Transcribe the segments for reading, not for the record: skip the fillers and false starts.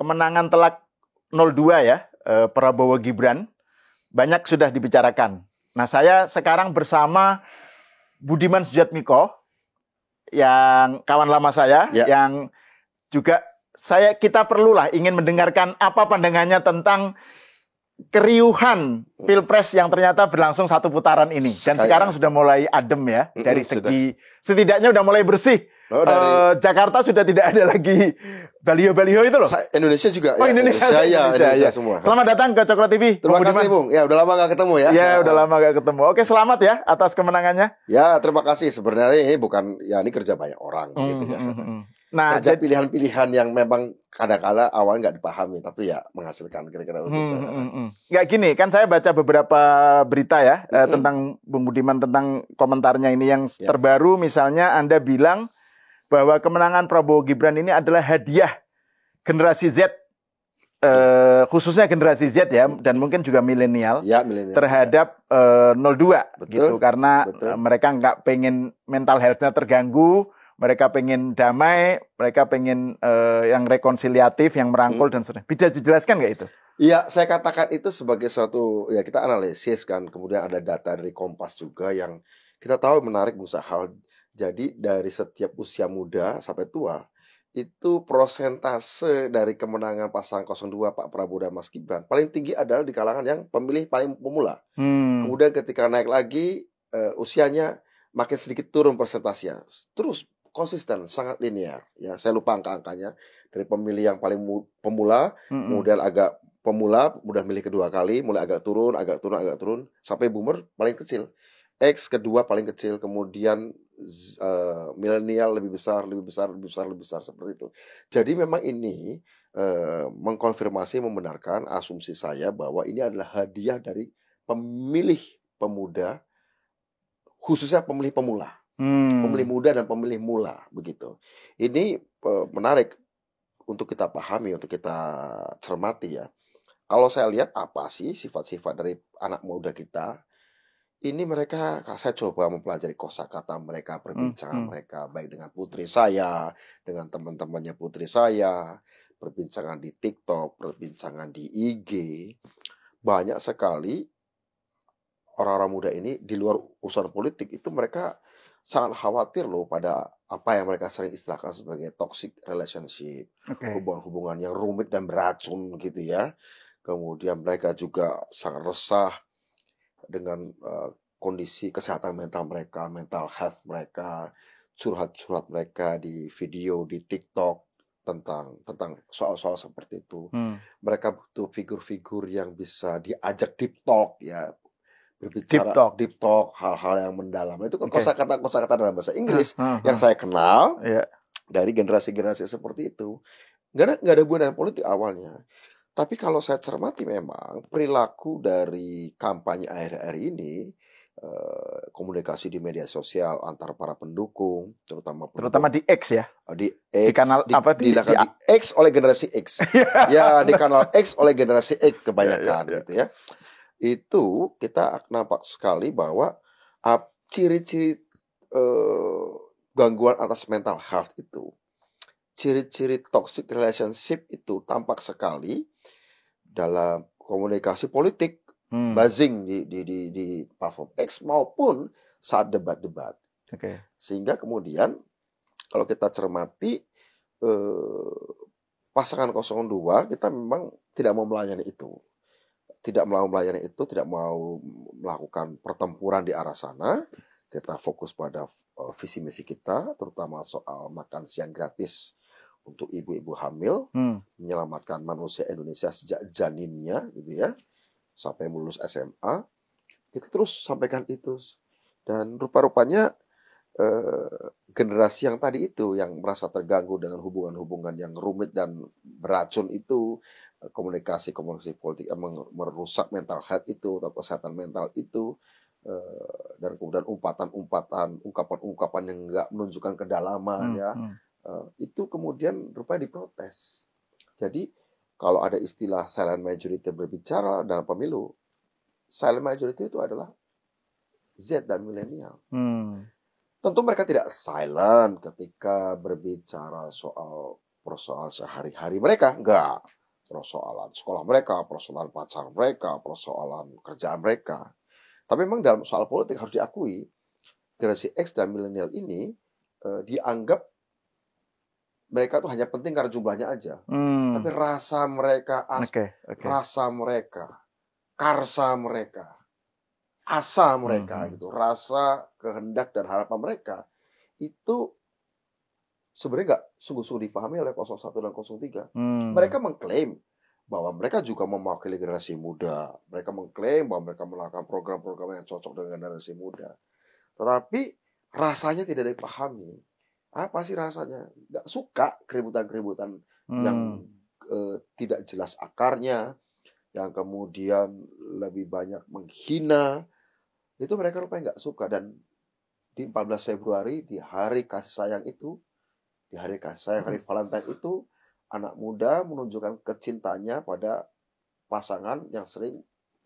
kemenangan telak 02 ya, Prabowo Gibran, banyak sudah dibicarakan. Nah, saya sekarang bersama Budiman Sujatmiko, yang kawan lama saya, yang juga kita perlulah ingin mendengarkan apa pandangannya tentang keriuhan Pilpres yang ternyata berlangsung satu putaran ini. Dan sekarang sudah mulai adem ya, dari segi setidaknya udah mulai bersih. Jakarta sudah tidak ada lagi baliho-baliho itu loh. Indonesia juga. Oh, Indonesia semua. Selamat datang ke Coklat TV. Terima kasih, Bung. Ya, udah lama gak ketemu ya. Ya, udah lama gak ketemu. Oke, selamat ya atas kemenangannya. Ya, terima kasih. Sebenarnya ini bukan, ya ini kerja banyak orang gitu ya. Nah, kerja pilihan-pilihan yang memang kadang-kala awalnya nggak dipahami, tapi ya menghasilkan kira-kira begitu. Nggak gini, kan saya baca beberapa berita ya tentang Bung Budiman, tentang komentarnya ini yang terbaru. Misalnya Anda bilang bahwa kemenangan Prabowo Gibran ini adalah hadiah generasi Z, khususnya generasi Z ya, dan mungkin juga milenial terhadap 02 gitu, karena mereka nggak pengen mental health-nya terganggu. Mereka pengen damai, mereka pengen yang rekonsiliatif, yang merangkul dan sebagainya. Bisa dijelaskan nggak itu? Iya, saya katakan itu sebagai suatu, ya kita analisis kan. Kemudian ada data dari Kompas juga yang kita tahu menarik Bung Sahal. Jadi dari setiap usia muda sampai tua, itu prosentase dari kemenangan pasangan 02 Pak Prabowo dan Mas Gibran paling tinggi adalah di kalangan yang pemilih paling pemula. Kemudian ketika naik lagi, usianya makin sedikit turun persentasenya. Terus konsisten, sangat linear ya. Saya lupa angka-angkanya. Dari pemilih yang paling pemula, kemudian agak pemula, udah milih kedua kali, mulai agak turun, sampai boomer paling kecil. X kedua paling kecil, kemudian milenial lebih besar seperti itu. Jadi memang ini mengkonfirmasi, membenarkan asumsi saya bahwa ini adalah hadiah dari pemilih pemuda, khususnya pemilih pemula. Pemilih muda dan pemilih mula begitu. Ini menarik untuk kita pahami, untuk kita cermati ya. Kalau saya lihat apa sih sifat-sifat dari anak muda kita? Ini mereka, saya coba mempelajari kosakata mereka, perbincangan mereka, baik dengan putri saya, dengan teman-temannya putri saya, perbincangan di TikTok, perbincangan di IG. Banyak sekali orang-orang muda ini di luar urusan politik itu mereka sangat khawatir loh pada apa yang mereka sering istilahkan sebagai toxic relationship, hubungan-hubungan yang rumit dan beracun gitu ya. Kemudian mereka juga sangat resah dengan kondisi kesehatan mental mereka, mental health mereka, curhat-curhat mereka di video di TikTok tentang soal-soal seperti itu. Mereka butuh figur-figur yang bisa diajak deep talk ya. Berbicara deep talk, hal-hal yang mendalam. Itu kan kosakata dalam bahasa Inggris yang saya kenal dari generasi-generasi seperti itu. Nggak ada hubungan dengan politik awalnya. Tapi kalau saya cermati memang perilaku dari kampanye akhir-akhir ini, komunikasi di media sosial antar para pendukung, terutama di X ya, di X, di kanal di X oleh generasi X, ya di kanal X oleh generasi X kebanyakan gitu ya. Itu kita nampak sekali bahwa ciri-ciri gangguan atas mental health itu, ciri-ciri toxic relationship itu tampak sekali dalam komunikasi politik, buzzing di platform X maupun saat debat-debat. Sehingga kemudian kalau kita cermati pasangan 02 kita memang tidak mau melayani itu. Tidak mau melakukan pertempuran di arah sana. Kita fokus pada visi misi kita, terutama soal makan siang gratis untuk ibu-ibu hamil, menyelamatkan manusia Indonesia sejak janinnya, gitu ya, sampai lulus SMA. Kita terus sampaikan itu, dan rupa-rupanya generasi yang tadi itu, yang merasa terganggu dengan hubungan-hubungan yang rumit dan beracun itu, komunikasi politik yang merusak mental health itu atau kesehatan mental itu, dan kemudian ungkapan-ungkapan yang enggak menunjukkan kedalaman itu kemudian rupanya diprotes. Jadi kalau ada istilah silent majority berbicara dalam pemilu, silent majority itu adalah Z dan milenial. Tentu mereka tidak silent ketika berbicara soal persoalan sehari-hari mereka, enggak. Persoalan sekolah mereka, persoalan pacar mereka, persoalan kerjaan mereka. Tapi memang dalam soal politik harus diakui, generasi X dan milenial ini dianggap mereka tuh hanya penting karena jumlahnya aja. Tapi rasa mereka, rasa mereka, karsa mereka, asa mereka gitu, rasa, kehendak dan harapan mereka itu sebenarnya nggak sungguh-sungguh dipahami oleh 01 dan 03. Mereka mengklaim bahwa mereka juga mewakili generasi muda. Mereka mengklaim bahwa mereka melakukan program-program yang cocok dengan generasi muda. Tetapi rasanya tidak dipahami. Apa sih rasanya? Nggak suka keributan-keributan yang tidak jelas akarnya, yang kemudian lebih banyak menghina. Itu mereka rupanya nggak suka. Dan di 14 Februari, di hari kasih sayang itu, di hari kasih sayang, hari Valentine itu, anak muda menunjukkan kecintanya pada pasangan yang sering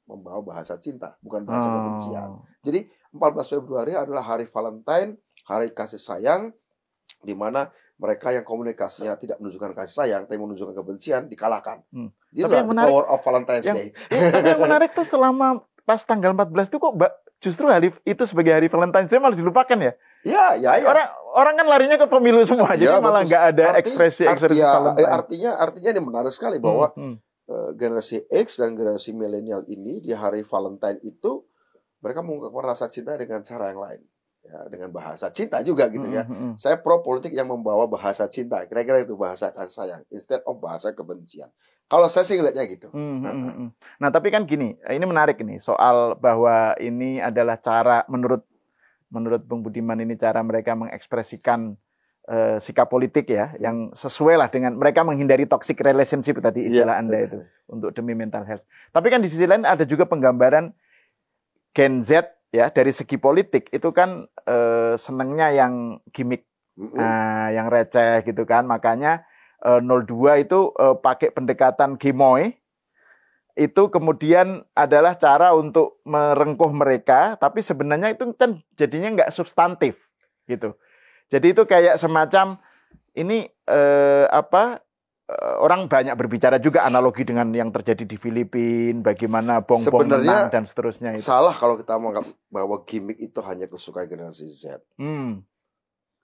membawa bahasa cinta, bukan bahasa kebencian. Jadi 14 Februari adalah hari Valentine, hari kasih sayang, di mana mereka yang komunikasinya tidak menunjukkan kasih sayang, tapi menunjukkan kebencian, dikalahkan. Itulah the power of Valentine's Day. Tapi yang menarik tuh selama pas tanggal 14 itu kok justru hari itu sebagai hari Valentine's Day malah dilupakan ya? Ya. Orang kan larinya ke pemilu semua, jadi malah nggak ada ekspresi Valentine. Artinya ini menarik sekali bahwa generasi X dan generasi milenial ini di hari Valentine itu mereka mengungkapkan rasa cinta dengan cara yang lain. Ya, dengan bahasa cinta juga gitu ya. Saya pro politik yang membawa bahasa cinta. Kira-kira itu bahasa kasih sayang instead of bahasa kebencian. Kalau saya sih ngeliatnya gitu. Nah, tapi kan gini, ini menarik nih soal bahwa ini adalah cara menurut Bung Budiman ini cara mereka mengekspresikan sikap politik ya, yang sesuai lah dengan mereka menghindari toxic relationship tadi istilah Anda itu untuk demi mental health. Tapi kan di sisi lain ada juga penggambaran Gen Z ya, dari segi politik itu kan senengnya yang gimmick, yang receh gitu kan. Makanya 02 itu pakai pendekatan gemoy. Itu kemudian adalah cara untuk merengkuh mereka, tapi sebenarnya itu kan jadinya nggak substantif gitu. Jadi itu kayak semacam ini orang banyak berbicara juga analogi dengan yang terjadi di Filipina, bagaimana bom-bom menang dan seterusnya itu. Salah kalau kita menganggap bahwa gimmick itu hanya kesukaan generasi Z.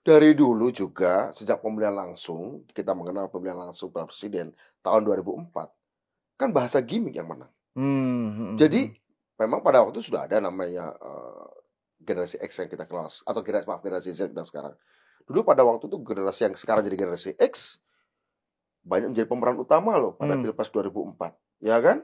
Dari dulu juga, sejak pemilihan langsung, kita mengenal pemilihan langsung presiden tahun 2004, kan bahasa gimmick yang menang. Jadi memang pada waktu itu sudah ada namanya generasi X yang kita kenal, atau generasi Z kita sekarang. Dulu pada waktu itu generasi yang sekarang jadi generasi X banyak menjadi pemeran utama loh pada Pilpres 2004, ya kan?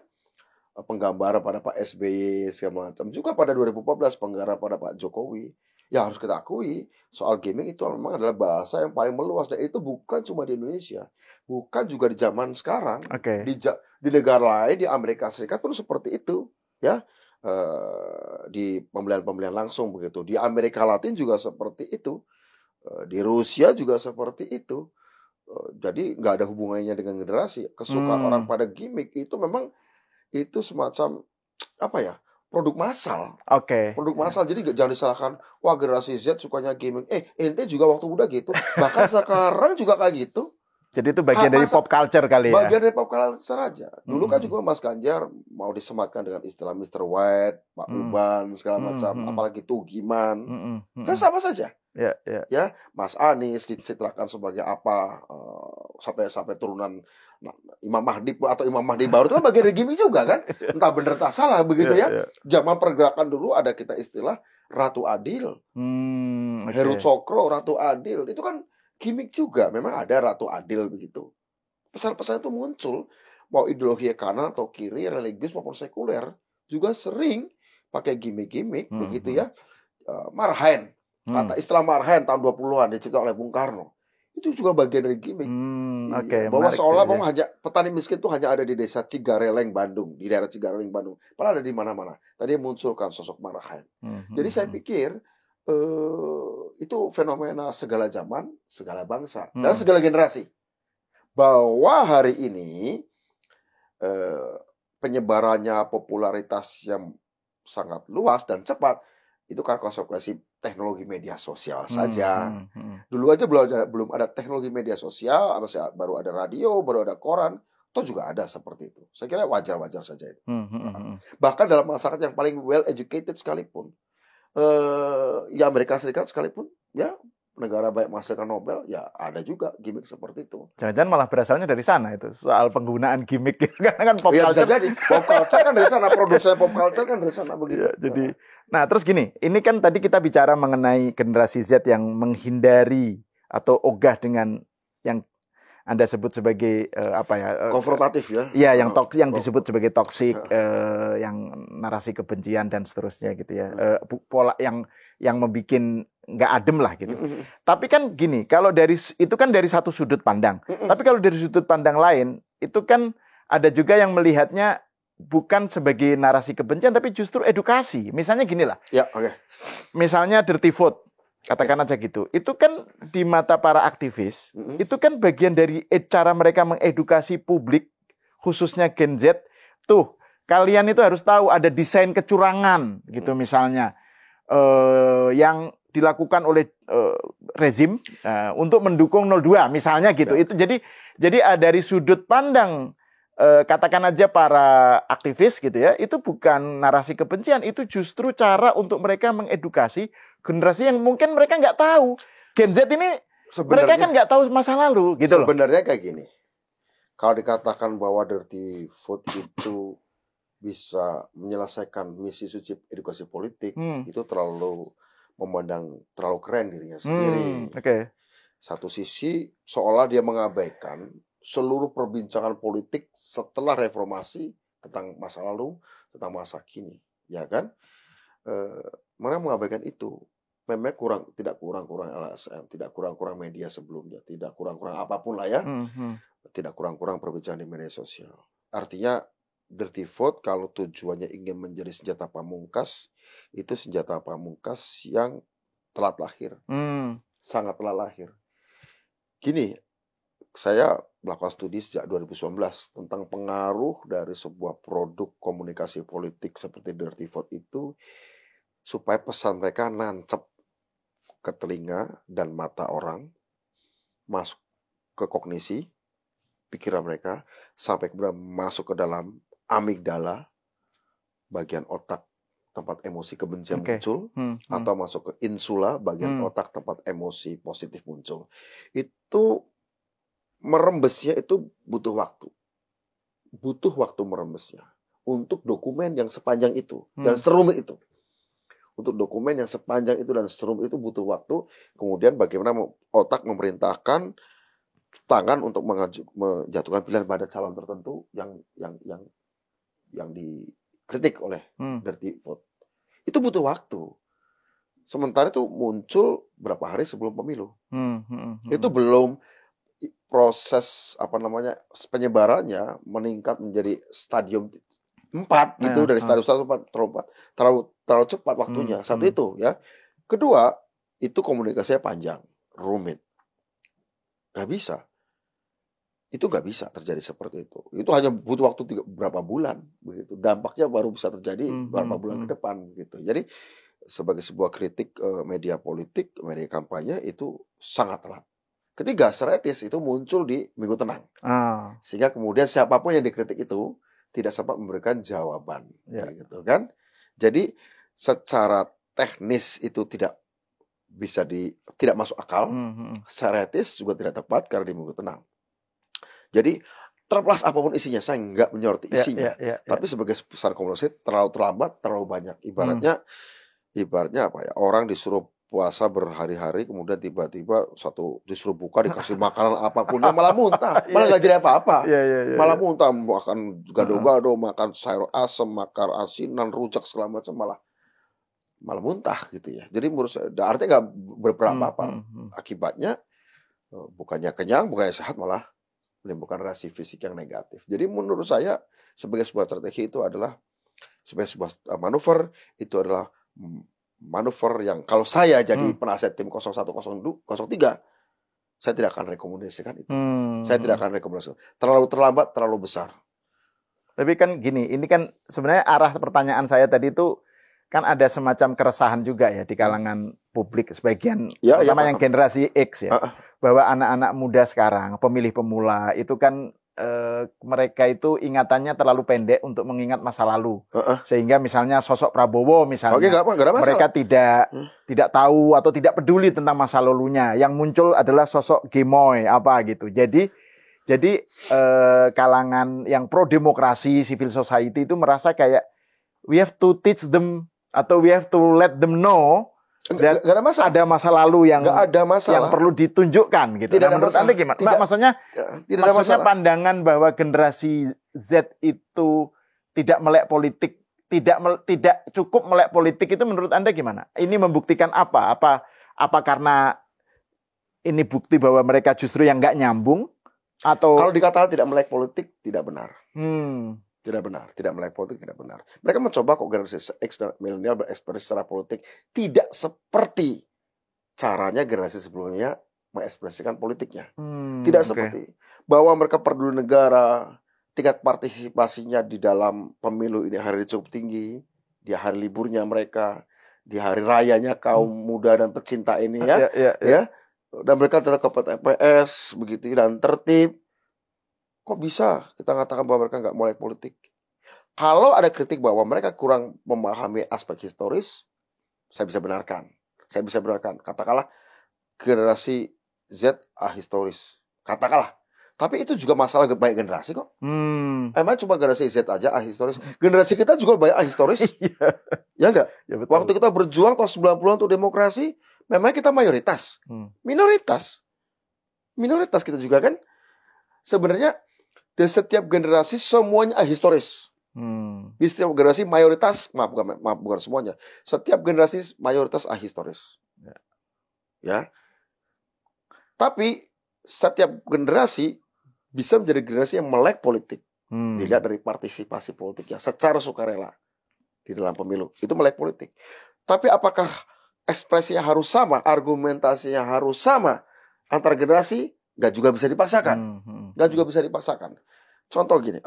Penggambaran pada Pak SBY segala macam. Juga pada 2014 penggambaran pada Pak Jokowi. Ya harus kita akui, soal gaming itu memang adalah bahasa yang paling meluas, dan itu bukan cuma di Indonesia, bukan juga di zaman sekarang. Di negara lain, di Amerika Serikat pun seperti itu, ya. Di pemilihan langsung begitu. Di Amerika Latin juga seperti itu. Di Rusia juga seperti itu. Jadi nggak ada hubungannya dengan generasi. Kesukaan orang pada gimmick itu memang itu semacam apa ya, produk massal. Produk massal. Jadi jangan disalahkan, wah generasi Z sukanya gimmick. Ente juga waktu muda gitu. Bahkan sekarang juga kayak gitu. Jadi itu bagian dari pop culture kali ya. Bagian dari pop culture aja. Dulu kan juga Mas Ganjar mau disematkan dengan istilah Mr. White, Pak Uban segala macam, apalagi Tugiman. Kan sama saja. Ya, Mas Anies dicitrakan sebagai apa, sampai turunan Imam Mahdi atau Imam Mahdi baru itu kan bagian dari gimmick juga kan. Entah benar entah salah begitu ya. Zaman pergerakan dulu ada kita istilah Ratu Adil, Heru Cokro, Ratu Adil. Itu kan gimmick juga. Memang ada Ratu Adil begitu. Pesan-pesan itu muncul, mau ideologi kanan atau kiri, religius maupun sekuler, juga sering pakai gimmick-gimmick begitu ya. Marhaen, kata istilah Marhaen tahun 20-an diciptakan oleh Bung Karno. Itu juga bagian dari gimmick. Bahwa seolah hanya petani miskin itu hanya ada di desa Cigareleng, Bandung, di daerah Cigareleng, Bandung. Padahal ada di mana-mana. Tadi munculkan sosok Marhaen. Jadi saya pikir itu fenomena segala zaman, segala bangsa, dan segala generasi. Bahwa hari ini penyebarannya popularitas yang sangat luas dan cepat itu karena konsekuensi teknologi media sosial saja. Dulu aja belum ada teknologi media sosial, baru ada radio, baru ada koran, toh juga ada seperti itu. Saya kira wajar-wajar saja itu. Bahkan dalam masyarakat yang paling well educated sekalipun, ya Amerika Serikat sekalipun, ya negara baik menghasilkan Nobel, ya ada juga gimmick seperti itu. Jangan-jangan malah berasalnya dari sana itu, soal penggunaan gimmick. Karena kan pop Ya, bisa culture. jadi. Pop culture kan dari sana, produser pop culture kan dari sana begitu. Ya, jadi, nah terus gini, ini kan tadi kita bicara mengenai generasi Z yang menghindari atau ogah dengan yang Anda sebut sebagai konfrontatif ya. Iya, yang disebut sebagai toksik, yang narasi kebencian dan seterusnya gitu ya. Pola yang membuat nggak adem lah gitu. Tapi kan gini, kalau itu kan dari satu sudut pandang. Tapi kalau dari sudut pandang lain, itu kan ada juga yang melihatnya bukan sebagai narasi kebencian, tapi justru edukasi. Misalnya gini lah. Ya, oke. Misalnya dirty vote, katakan aja gitu. Itu kan di mata para aktivis, itu kan bagian dari cara mereka mengedukasi publik, khususnya Gen Z. Tuh, kalian itu harus tahu ada desain kecurangan gitu misalnya. Yang dilakukan oleh rezim untuk mendukung 02 misalnya gitu. Itu jadi dari sudut pandang katakan aja para aktivis gitu ya, itu bukan narasi kebencian, itu justru cara untuk mereka mengedukasi generasi yang mungkin mereka nggak tahu. Gen Z ini mereka kan nggak tahu masa lalu gitu loh. Sebenarnya kayak gini, kalau dikatakan bahwa dirty vote itu bisa menyelesaikan misi suci edukasi politik, itu terlalu memandang terlalu keren dirinya sendiri. Satu sisi seolah dia mengabaikan seluruh perbincangan politik setelah reformasi tentang masa lalu, tentang masa kini, ya kan? Mereka mengabaikan itu. Memang tidak kurang LSM, tidak kurang media sebelumnya, tidak kurang apapun lah ya, tidak kurang perbincangan di media sosial. Artinya dirty vote kalau tujuannya ingin menjadi senjata pamungkas, itu senjata pamungkas yang telat lahir, sangat telat lahir. Gini, saya melakukan studi sejak 2019 tentang pengaruh dari sebuah produk komunikasi politik seperti dirty vote itu, supaya pesan mereka nancep ke telinga dan mata orang, masuk ke kognisi, pikiran mereka, sampai kemudian masuk ke dalam amigdala, bagian otak tempat emosi kebencian muncul, atau masuk ke insula, bagian otak tempat emosi positif muncul. Itu merembesnya itu butuh waktu merembesnya untuk dokumen yang sepanjang itu dan serumit itu. Untuk dokumen yang sepanjang itu dan serumit itu butuh waktu. Kemudian bagaimana otak memerintahkan tangan untuk menjatuhkan pilihan pada calon tertentu yang dikritik oleh dirty vote. Itu butuh waktu. Sementara itu muncul berapa hari sebelum pemilu. Itu belum proses penyebarannya meningkat menjadi stadium 4 gitu, dari stadium 1 terlalu cepat waktunya. Satu itu ya. Kedua, itu komunikasinya panjang, rumit. Gak bisa. Itu nggak bisa terjadi seperti itu. Itu hanya butuh waktu berapa bulan begitu. Dampaknya baru bisa terjadi berapa bulan ke depan gitu. Jadi sebagai sebuah kritik media politik, media kampanye itu sangat telat. Ketiga, secara etis itu muncul di Minggu Tenang. Sehingga kemudian siapapun yang dikritik itu tidak sempat memberikan jawaban, gitu kan? Jadi secara teknis itu tidak masuk akal. Secara etis juga tidak tepat karena di Minggu Tenang. Jadi terlepas apapun isinya, saya nggak menyoroti isinya. Tapi sebagai besar komunikasi terlalu terlambat, terlalu banyak. Ibaratnya apa ya? Orang disuruh puasa berhari-hari, kemudian tiba-tiba disuruh buka dikasih makanan apapun, dia malah muntah, malah nggak jadi apa-apa, malah muntah, makan gado-gado, makan sayur asem, makan asinan, rujak segala macam, malah muntah gitu ya. Jadi menurut saya, artinya nggak berapa apa. Akibatnya bukannya kenyang, bukannya sehat, malah menimbulkan reaksi fisik yang negatif. Jadi menurut saya sebagai sebuah strategi itu adalah sebagai sebuah manuver, itu adalah manuver yang kalau saya jadi penasihat tim 0103, saya tidak akan rekomendasikan itu. Saya tidak akan rekomendasikan. Terlalu terlambat, terlalu besar. Tapi kan gini, ini kan sebenarnya arah pertanyaan saya tadi itu kan ada semacam keresahan juga ya di kalangan publik sebagian, Ya, terutama paham. yang generasi X ya, Ah, ah. bahwa anak-anak muda sekarang, pemilih pemula itu kan mereka itu ingatannya terlalu pendek untuk mengingat masa lalu, sehingga misalnya sosok Prabowo misalnya, Oke, nggak ada masalah. mereka tidak tahu atau tidak peduli tentang masa lalunya, yang muncul adalah sosok gemoy apa gitu. Jadi kalangan yang pro demokrasi, civil society itu merasa kayak we have to teach them atau we have to let them know Nggak ada masalah. ada masa lalu yang Nggak ada masalah. yang perlu ditunjukkan gitu. Tidak ada menurut masalah. Anda gimana? Tidak Maksudnya ada masalah. pandangan bahwa generasi Z itu tidak melek politik, tidak cukup melek politik itu menurut Anda gimana? Ini membuktikan apa? Apa karena ini bukti bahwa mereka justru yang nggak nyambung? Atau kalau dikatakan tidak melek politik, tidak benar. Tidak benar, tidak melek politik, tidak benar. Mereka mencoba kok generasi X dan milenial berekspresi secara politik tidak seperti caranya generasi sebelumnya mengekspresikan politiknya. Tidak seperti bahwa mereka peduli negara, tingkat partisipasinya di dalam pemilu ini hari ini cukup tinggi, di hari liburnya mereka, di hari rayanya kaum muda dan pecinta ini ya. Dan mereka tetap ke TPS begitu dan tertib. Kok bisa kita katakan bahwa mereka nggak melek politik? Kalau ada kritik bahwa mereka kurang memahami aspek historis, saya bisa benarkan. Katakanlah generasi Z ahistoris. Katakanlah. Tapi itu juga masalah banyak generasi kok. Emang cuma generasi Z aja ahistoris? Generasi kita juga banyak ahistoris. Ya enggak? Ya, waktu kita berjuang tahun 90-an untuk demokrasi, memang kita mayoritas. Minoritas kita juga kan. Sebenarnya di setiap generasi semuanya ahistoris. Di setiap generasi mayoritas, bukan semuanya. Setiap generasi mayoritas ahistoris. Ya. Tapi setiap generasi bisa menjadi generasi yang melek politik. Dilihat dari partisipasi politiknya secara sukarela di dalam pemilu. Itu melek politik. Tapi apakah ekspresinya harus sama, argumentasinya harus sama antar generasi? Nggak juga bisa dipaksakan. Contoh gini,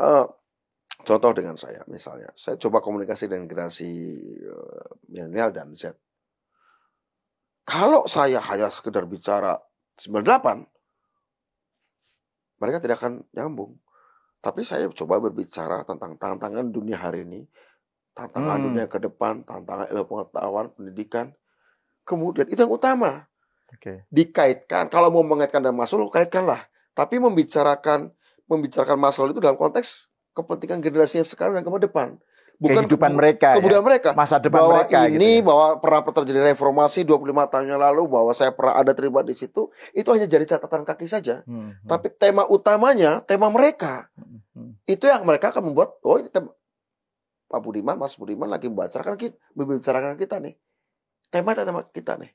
contoh dengan saya misalnya, saya coba komunikasi dengan generasi milenial dan Z. Kalau saya hanya sekedar bicara 98, mereka tidak akan nyambung. Tapi saya coba berbicara tentang tantangan dunia hari ini, tantangan dunia ke depan, tantangan ilmu pengetahuan, pendidikan. Kemudian itu yang utama. Dikaitkan, kalau mau mengaitkan dan masalah, kaitkanlah. Tapi membicarakan masalah itu dalam konteks kepentingan generasi yang sekarang dan ke depan. Bukan kehidupan mereka, kemudian mereka, masa depan bahwa mereka. Ini gitu ya. Bahwa pernah terjadi reformasi 25 tahun yang lalu, bahwa saya pernah ada terlibat di situ, itu hanya jadi catatan kaki saja. Tapi tema utamanya, tema mereka, itu yang mereka akan membuat. Oh, ini tema Mas Budiman lagi membicarakan kita nih. Tema kita nih.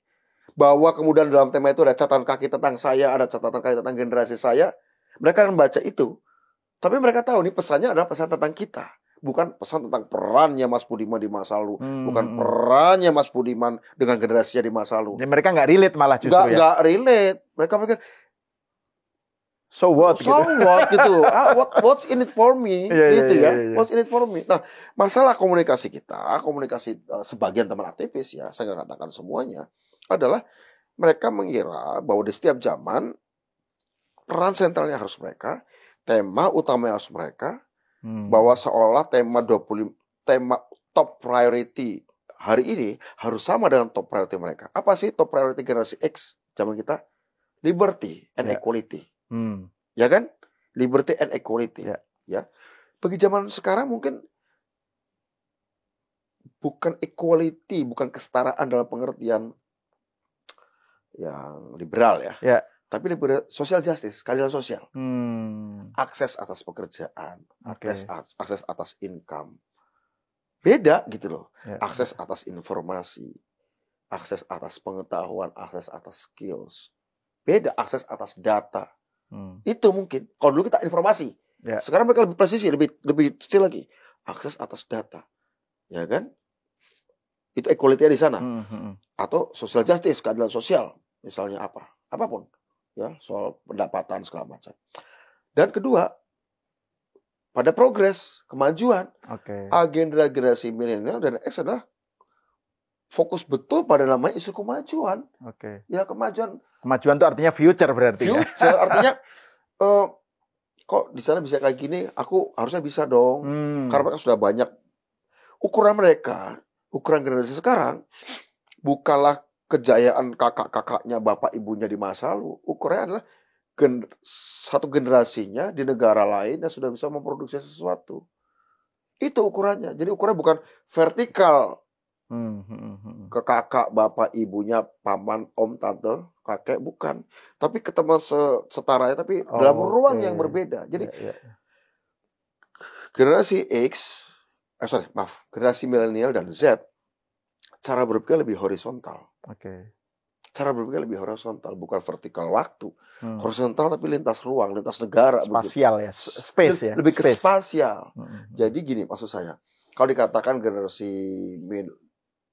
Bahwa kemudian dalam tema itu ada catatan kaki tentang saya, ada catatan kaki tentang generasi saya. Mereka akan baca itu. Tapi mereka tahu nih pesannya adalah pesan tentang kita. Bukan pesan tentang perannya Mas Budiman di masa lalu. Bukan perannya Mas Budiman dengan generasinya di masa lalu. Dan mereka nggak relate malah justru nggak relate. Mereka pikir, so what gitu. What's in it for me? What's in it for me? Nah, masalah komunikasi kita, sebagian teman aktivis ya, saya nggak katakan semuanya, adalah mereka mengira bahwa di setiap zaman peran sentralnya harus mereka, tema utamanya harus mereka, bahwa seolah tema top priority hari ini harus sama dengan top priority mereka. Apa sih top priority generasi X zaman kita? Liberty and equality. Ya kan? Liberty and equality. Ya. Bagi zaman sekarang mungkin bukan equality, bukan kesetaraan dalam pengertian yang liberal ya. Tapi liberal, social justice, keadilan sosial. Akses atas pekerjaan, akses atas income. Beda gitu loh. Akses atas informasi, akses atas pengetahuan, akses atas skills. Beda akses atas data. Itu mungkin. Kalau dulu kita informasi. Sekarang mereka lebih presisi, lebih kecil lagi. Akses atas data. Ya kan? Itu equality di sana. Atau social justice, keadilan sosial. Misalnya apa? Apapun. Ya, soal pendapatan segala macam. Dan kedua, pada progres, kemajuan. Agenda generasi milenial dan X adalah fokus betul pada namanya isu kemajuan. Oke. Ya kemajuan. Kemajuan itu artinya future berarti ya. Future artinya kok di sana bisa kayak gini, aku harusnya bisa dong. Karena mereka sudah banyak. Ukuran mereka, ukuran generasi sekarang bukanlah kejayaan kakak-kakaknya, bapak ibunya di masa lalu. Ukurannya adalah satu generasinya di negara lain yang sudah bisa memproduksi sesuatu. Itu ukurannya. Jadi ukurannya bukan vertikal ke kakak, bapak, ibunya, paman, om, tante, kakek, bukan. Tapi ketemu setaranya, tapi dalam ruang yang berbeda. Jadi generasi X, generasi milenial dan Z, cara berpikir lebih horizontal. Cara berpikir lebih horizontal, bukan vertikal waktu. Horizontal tapi lintas ruang, lintas negara. Spasial ya, space ya. Lebih ke spasial. Jadi gini maksud saya, kalau dikatakan generasi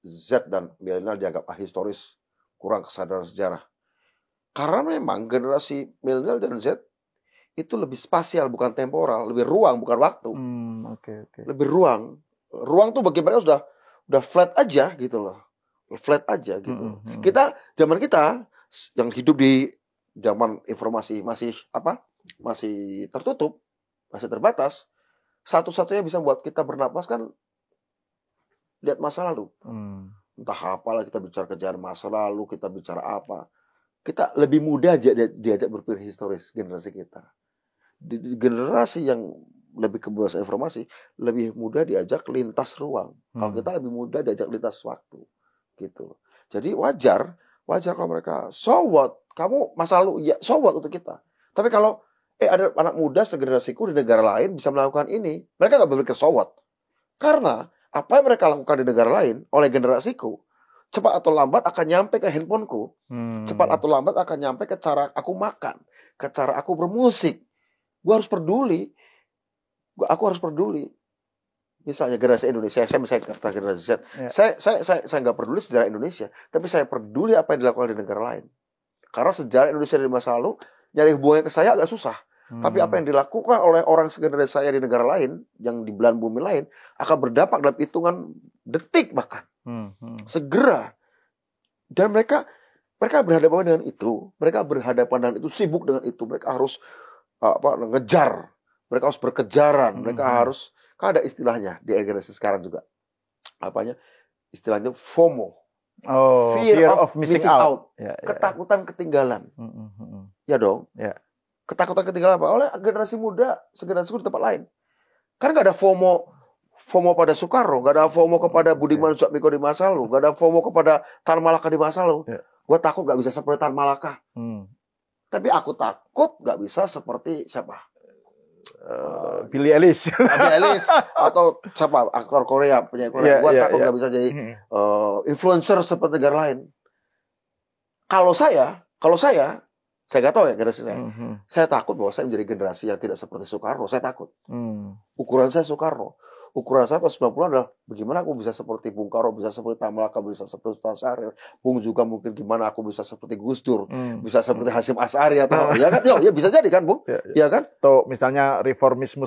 Z dan milenial dianggap ahistoris, kurang kesadaran sejarah. Karena memang generasi milenial dan Z itu lebih spasial bukan temporal, lebih ruang bukan waktu. Lebih ruang. Ruang tuh bagi mereka udah flat aja gitu loh. Flat aja gitu. Zaman kita yang hidup di zaman informasi masih tertutup, masih terbatas. Satu-satunya bisa buat kita bernapas kan lihat masa lalu. Entah apalah, kita bicara kejadian masa lalu, kita bicara apa. Kita lebih mudah diajak berpikir historis generasi kita. Di generasi yang lebih ke bahasa informasi, lebih mudah diajak lintas ruang. Kalau kita lebih mudah diajak lintas waktu. Gitu. Jadi wajar kalau mereka so what, kamu masa lalu ya so what untuk kita. Tapi kalau ada anak muda segenerasiku di negara lain bisa melakukan ini, mereka nggak berpikir so what. Karena apa yang mereka lakukan di negara lain oleh generasiku, cepat atau lambat akan nyampe ke handphoneku. Cepat atau lambat akan nyampe ke cara aku makan, ke cara aku bermusik. Gue harus peduli. Aku harus peduli. Misalnya generasi Indonesia, saya misalnya kata generasi Z, saya nggak peduli sejarah Indonesia, tapi saya peduli apa yang dilakukan di negara lain. Karena sejarah Indonesia di masa lalu nyari hubungannya ke saya agak susah. Tapi apa yang dilakukan oleh orang segenerasi saya di negara lain, yang di belahan bumi lain, akan berdampak dalam hitungan detik bahkan. Segera. Dan mereka berhadapan dengan itu. Mereka berhadapan dengan itu, sibuk dengan itu. Mereka harus ngejar. Mereka harus berkejaran. Mereka harus, kan ada istilahnya di generasi sekarang juga. Apanya? Istilahnya FOMO. Fear of missing out. Ketakutan ketinggalan. Ya dong. Ketakutan ketinggalan apa? Oleh generasi muda, segenerasiku di tempat lain. Karena nggak ada FOMO pada Soekarno, nggak ada FOMO kepada Budiman Sujatmiko di masa lalu, nggak ada FOMO kepada Tan Malaka di masa lalu. Gue takut nggak bisa seperti Tan Malaka. Tapi aku takut nggak bisa seperti siapa? Billie Eilish. Billie Eilish atau siapa? Aktor Korea, penyanyi Korea. Gue takut nggak bisa jadi influencer seperti negara lain. Kalau saya nggak tahu ya generasi saya. Saya takut bahwa saya menjadi generasi yang tidak seperti Soekarno. Saya takut. Ukuran saya Soekarno. Ukuran saya tahun 90-an adalah bagaimana aku bisa seperti Bung Karno, bisa seperti Tan Malaka, bisa seperti Sultan Syahrir. Bung juga mungkin gimana aku bisa seperti Gus Dur, bisa seperti Hasyim Asy'ari atau ya kan? Ya bisa jadi kan, Bung? Ya kan? Atau misalnya reformis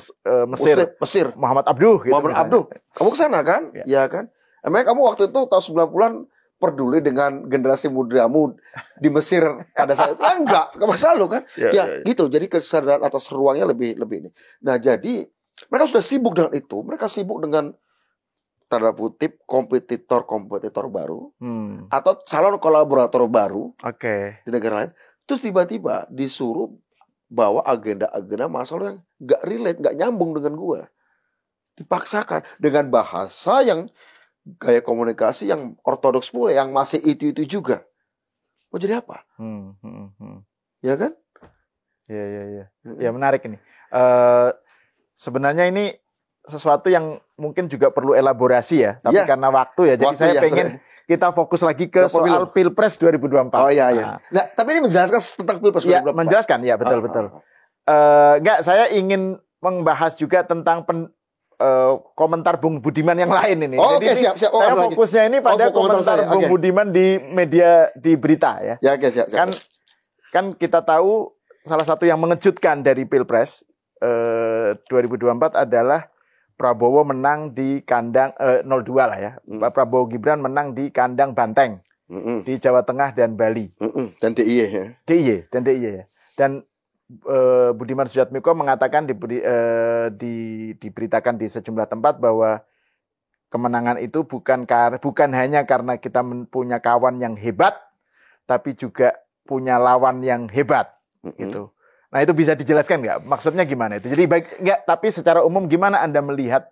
Mesir. Muhammad Abduh gitu. Muhammad Abduh. Kamu ke sana kan? Ya kan? Emangnya kamu waktu itu tahun 90-an peduli dengan generasi mudamu di Mesir pada saat itu? Enggak masa lalu kan? Gitu. Jadi kesadaran atas ruangnya lebih ini. Nah, jadi mereka sudah sibuk dengan itu. Mereka sibuk dengan tanda kutip kompetitor baru atau calon kolaborator baru di negara lain. Terus tiba-tiba disuruh bawa agenda-agenda masalah yang nggak relate, nggak nyambung dengan gue. Dipaksakan dengan bahasa yang gaya komunikasi yang ortodoks pula, yang masih itu juga. Mau jadi apa? Ya kan? Ya menarik ini. Sebenarnya ini sesuatu yang mungkin juga perlu elaborasi ya, tapi karena waktu ya, jadi saya pengen kita fokus lagi ke soal Pilpres 2024. Oh iya. Nah, tapi ini menjelaskan tentang Pilpres 2024. Ya, menjelaskan, ya betul. Enggak, saya ingin membahas juga tentang komentar Bung Budiman yang lain ini. Jadi siap. Saya fokusnya ini pada komentar Bung Budiman di media, di berita ya. Ya, siap. Kan kita tahu salah satu yang mengejutkan dari Pilpres 2024 adalah Prabowo menang di kandang 02 lah ya. Pak Prabowo Gibran menang di kandang Banteng di Jawa Tengah dan Bali. Dan DIY ya. DIY ya. Dan Budiman Sujatmiko mengatakan diberitakan di sejumlah tempat bahwa kemenangan itu bukan hanya karena kita punya kawan yang hebat, tapi juga punya lawan yang hebat, gitu. Nah itu bisa dijelaskan nggak? Maksudnya gimana itu? Jadi tapi secara umum gimana Anda melihat?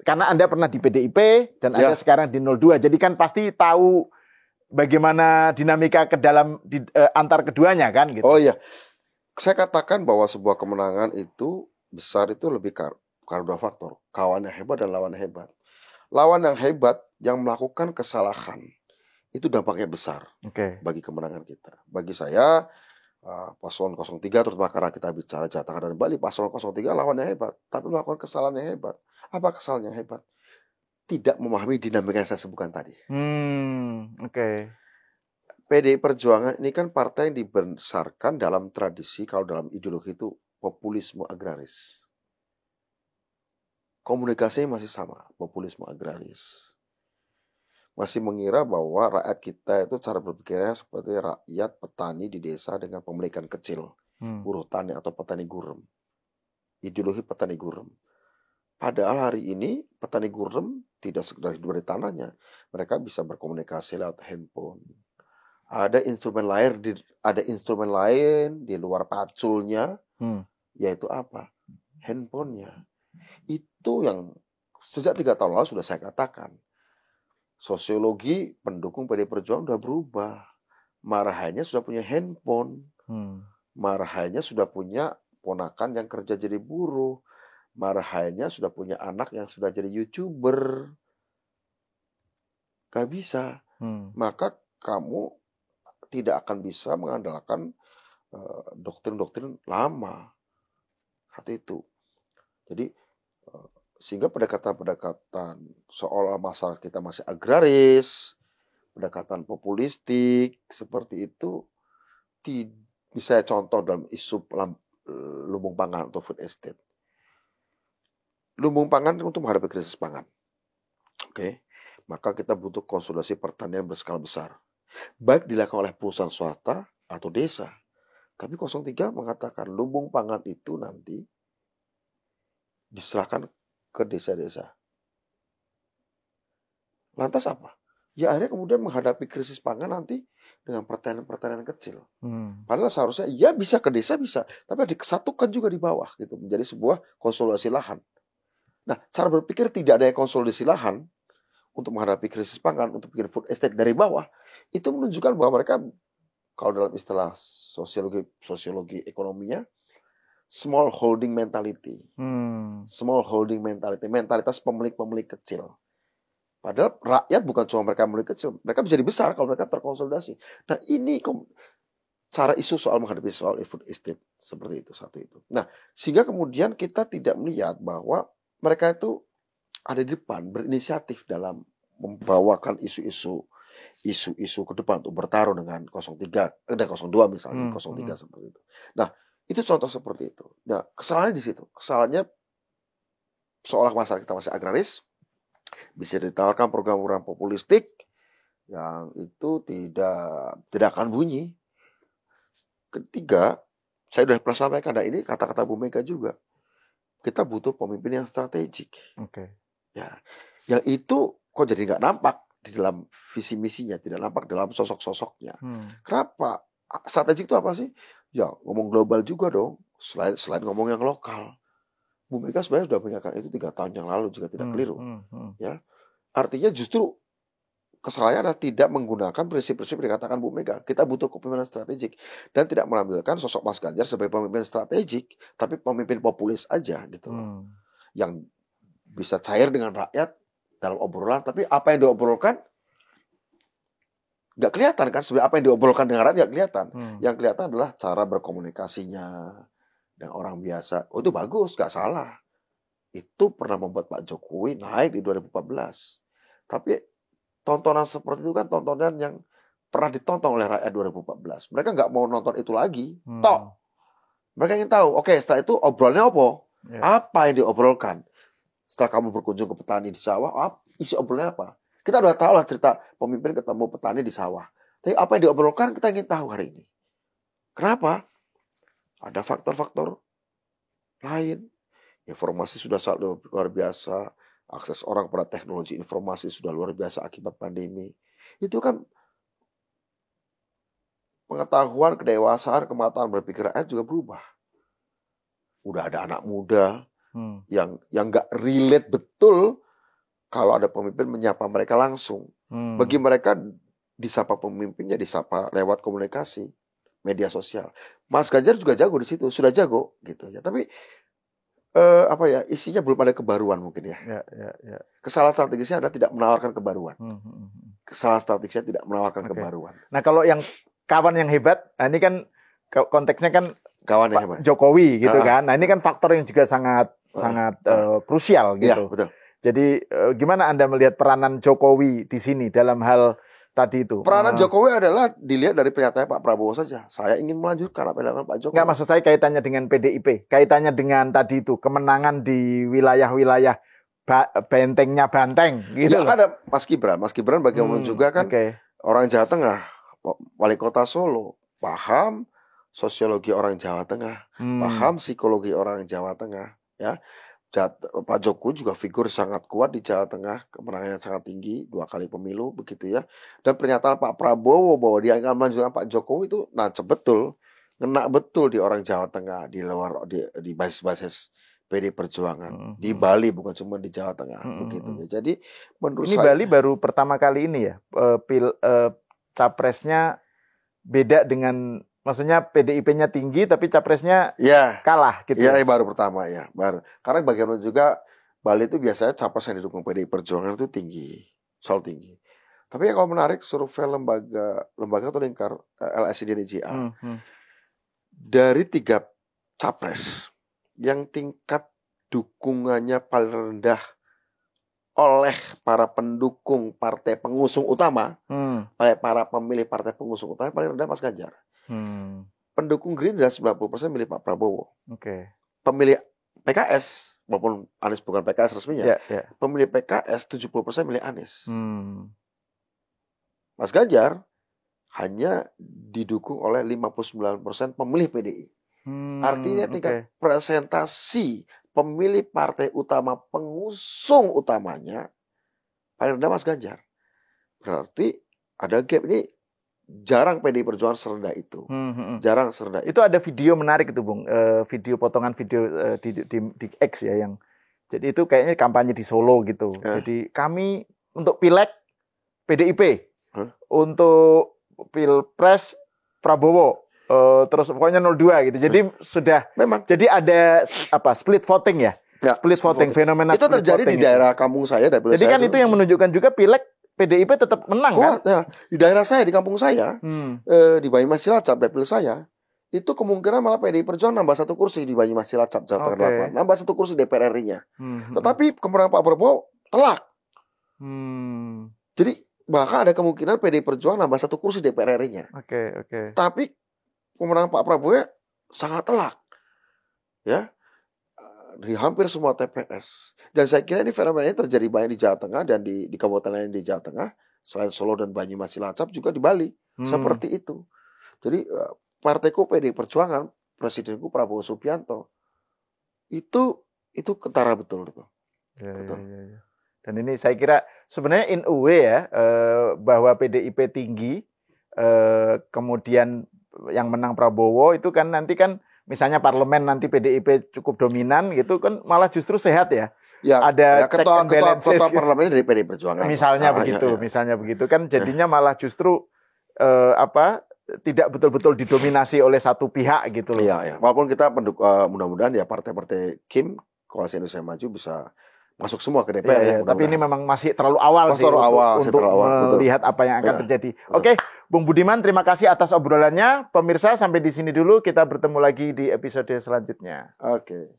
Karena Anda pernah di PDIP dan Anda sekarang di 02, jadi kan pasti tahu bagaimana dinamika antar keduanya kan? Gitu. Oh iya, saya katakan bahwa sebuah kemenangan itu besar itu lebih karena dua faktor, kawan yang hebat dan lawan yang hebat. Lawan yang hebat yang melakukan kesalahan itu dampaknya besar bagi kemenangan kita. Bagi saya paslon 03 terutama karena kita bicara Jawa Tengah dan Bali, paslon 03 lawan yang hebat, tapi melakukan kesalahan yang hebat. Apa kesalahan yang hebat? Tidak memahami dinamika yang saya sebutkan tadi. PDI Perjuangan ini kan partai yang dibesarkan dalam tradisi, kalau dalam ideologi itu populisme agraris. Komunikasinya masih sama, populisme agraris. Masih mengira bahwa rakyat kita itu cara berpikirnya seperti rakyat petani di desa dengan pemilikan kecil, buruh tani atau petani gurem. Ideologi petani gurem. Padahal hari ini petani gurem tidak sekedar hidup dari tanahnya, mereka bisa berkomunikasi lewat handphone. Ada instrumen lain di luar paculnya, yaitu apa? Handphonenya. Itu yang sejak 3 tahun lalu sudah saya katakan. Sosiologi pendukung PDI Perjuangan sudah berubah. Marahannya sudah punya handphone. Marahannya sudah punya ponakan yang kerja jadi buruh. Marahannya sudah punya anak yang sudah jadi YouTuber. Gak bisa. Maka kamu tidak akan bisa mengandalkan doktrin-doktrin lama saat itu. Jadi sehingga pendekatan seolah masyarakat kita masih agraris, pendekatan populistik seperti itu, bisa contoh dalam isu lumbung pangan atau food estate. Lumbung pangan untuk menghadapi krisis pangan. Maka kita butuh konsolidasi pertanian berskala besar. Baik dilakukan oleh perusahaan swasta atau desa. Tapi 03 mengatakan lumbung pangan itu nanti diserahkan ke desa-desa. Lantas apa? Ya akhirnya kemudian menghadapi krisis pangan nanti dengan pertanian-pertanian kecil. Padahal seharusnya ya bisa ke desa bisa, tapi disatukan juga di bawah gitu, menjadi sebuah konsolidasi lahan. Nah, cara berpikir tidak ada konsolidasi lahan untuk menghadapi krisis pangan, untuk bikin food estate dari bawah, itu menunjukkan bahwa mereka, kalau dalam istilah sosiologi ekonominya, small holding mentality. Small holding mentality, mentalitas pemilik-pemilik kecil. Padahal rakyat bukan cuma mereka pemilik kecil, mereka bisa dibesar kalau mereka terkonsolidasi. Nah, ini cara isu soal menghadapi soal food estate seperti itu, satu itu. Nah, sehingga kemudian kita tidak melihat bahwa mereka itu ada di depan, berinisiatif dalam membawakan isu-isu ke depan untuk bertarung dengan 03 dan 02 misalnya, 03 seperti itu. Nah, itu contoh seperti itu. Nah, kesalahannya di situ. Kesalahannya seolah masyarakat kita masih agraris, bisa ditawarkan program-program populistik yang itu tidak akan bunyi. Ketiga, saya sudah pernah sampaikan, dan ini kata-kata Bu Mega juga. Kita butuh pemimpin yang strategik. Ya, yang itu kok jadi nggak nampak di dalam visi misinya, tidak nampak dalam sosok-sosoknya. Kenapa? Strategik itu apa sih? Ya ngomong global juga dong, selain ngomong yang lokal. Bu Mega sebenarnya sudah mengingatkan itu 3 tahun yang lalu jika tidak keliru. Ya, artinya justru kesalahannya adalah tidak menggunakan prinsip-prinsip yang dikatakan Bu Mega. Kita butuh kepemimpinan strategik dan tidak menampilkan sosok Mas Ganjar sebagai pemimpin strategik, tapi pemimpin populis aja gitu loh. Yang bisa cair dengan rakyat dalam obrolan, tapi apa yang diobrolkan nggak kelihatan kan. Sebenarnya apa yang diobrolkan dengan rakyat nggak kelihatan. Yang kelihatan adalah cara berkomunikasinya dengan orang biasa. Oh, itu bagus, nggak salah. Itu pernah membuat Pak Jokowi naik di 2014. Tapi tontonan seperti itu kan tontonan yang pernah ditonton oleh rakyat 2014. Mereka nggak mau nonton itu lagi. Mereka ingin tahu, oke, setelah itu obrolnya apa? Apa yang diobrolkan? Setelah kamu berkunjung ke petani di sawah, isi obrolannya apa? Kita udah tahu lah cerita pemimpin ketemu petani di sawah. Tapi apa yang diobrolkan kita ingin tahu hari ini. Kenapa? Ada faktor-faktor lain. Informasi sudah sangat luar biasa. Akses orang pada teknologi informasi sudah luar biasa akibat pandemi. Itu kan pengetahuan, kedewasaan, kematangan berpikir rakyat juga berubah. Udah ada anak muda yang nggak relate betul kalau ada pemimpin menyapa mereka langsung. Bagi mereka disapa pemimpinnya disapa lewat komunikasi media sosial. Mas Ganjar juga jago di situ, sudah jago gitu ya. Tapi isinya belum ada kebaruan mungkin ya. Ya. Kesalahan strategisnya adalah tidak menawarkan kebaruan. Kesalahan strategisnya tidak menawarkan kebaruan. Nah kalau yang kawan yang hebat, nah ini kan konteksnya kan kawan yang Pak hebat. Jokowi gitu kan. Nah ini kan faktor yang juga sangat krusial gitu. Iya, betul. Jadi gimana Anda melihat peranan Jokowi di sini dalam hal tadi itu? Peranan Jokowi adalah dilihat dari pernyataan Pak Prabowo saja. Saya ingin melanjutkan apa yang dilakukan Pak Jokowi. Enggak, maksud saya kaitannya dengan PDIP, kaitannya dengan tadi itu kemenangan di wilayah-wilayah bentengnya Banteng gitu. Ya ada Mas Gibran bagaimana juga kan orang Jawa Tengah, wali kota Solo, paham sosiologi orang Jawa Tengah, paham psikologi orang Jawa Tengah, ya. Pak Jokowi juga figur sangat kuat di Jawa Tengah, kemenangannya sangat tinggi, 2 kali pemilu begitu ya. Dan pernyataan Pak Prabowo bahwa dia akan melanjutkan Pak Jokowi itu nancep betul, ngena betul di orang Jawa Tengah, di luar di basis-basis PD Perjuangan, di Bali bukan cuma di Jawa Tengah begitu ya. Jadi menurut ini saya Bali baru pertama kali ini ya capresnya beda dengan, maksudnya PDIP-nya tinggi tapi capresnya kalah gitu. Iya, baru pertama ya, baru. Karena bagaimana juga Bali itu biasanya capres yang didukung PDI Perjuangan itu tinggi, selalu tinggi. Tapi yang kalau menarik survei lembaga atau lingkar LSI DNIJA dari 3 capres yang tingkat dukungannya paling rendah oleh para pendukung partai pengusung utama, oleh para pemilih partai pengusung utama paling rendah Mas Ganjar. Pendukung Gerindra 90% milih Pak Prabowo. Pemilih PKS, walaupun Anies bukan PKS resminya, pemilih PKS 70% milih Anies. Mas Ganjar hanya didukung oleh 59% pemilih PDI. Artinya tingkat presentasi pemilih partai utama pengusung utamanya paling rendah Mas Ganjar. Berarti ada gap ini. Jarang PDI Perjuangan serendah itu. Jarang serendah itu. Itu ada video menarik itu, Bung. Potongan video di X ya yang. Jadi itu kayaknya kampanye di Solo gitu. Jadi kami untuk Pileg PDIP, untuk Pilpres Prabowo, terus pokoknya 02 gitu. Jadi sudah memang. Jadi ada split voting ya. Split voting fenomena itu terjadi di daerah kampung saya. Jadi kan itu yang menunjukkan juga Pileg PDIP tetap menang kan? Ya. Di daerah saya, di kampung saya, di Banyumas Cilacap, dapil saya, itu kemungkinan malah PDI Perjuangan nambah 1 kursi di Banyumas Cilacap, Jawa Tengah 8. Nambah 1 kursi DPR RI-nya. Tetapi kemenangan Pak Prabowo telak. Jadi bahkan ada kemungkinan PDI Perjuangan nambah 1 kursi DPR RI-nya. Tapi kemenangan Pak Prabowo sangat telak. Ya. Di hampir semua TPS. Dan saya kira ini fenomena ini terjadi banyak di Jawa Tengah dan di kabupaten lain di Jawa Tengah, selain Solo dan Banyumas Cilacap juga di Bali. Seperti itu. Jadi partaiku PDI Perjuangan, presidenku Prabowo Subianto, itu ketara betul itu. Betul. Dan ini saya kira sebenarnya in a way ya, bahwa PDIP tinggi, kemudian yang menang Prabowo itu kan nanti kan misalnya parlemen nanti PDIP cukup dominan gitu kan malah justru sehat ya. Ada check and balances. Ketua parlemen dari PDI Perjuangan. Misalnya begitu kan jadinya malah justru tidak betul-betul didominasi oleh satu pihak gitu loh. Iya. Walaupun kita mudah-mudahan ya partai-partai KIM Koalisi Indonesia Maju bisa masuk semua ke DPR. Tapi ini memang masih terlalu awal untuk melihat apa yang akan terjadi. Oke, Bung Budiman, terima kasih atas obrolannya. Pemirsa, sampai di sini dulu. Kita bertemu lagi di episode selanjutnya. Oke.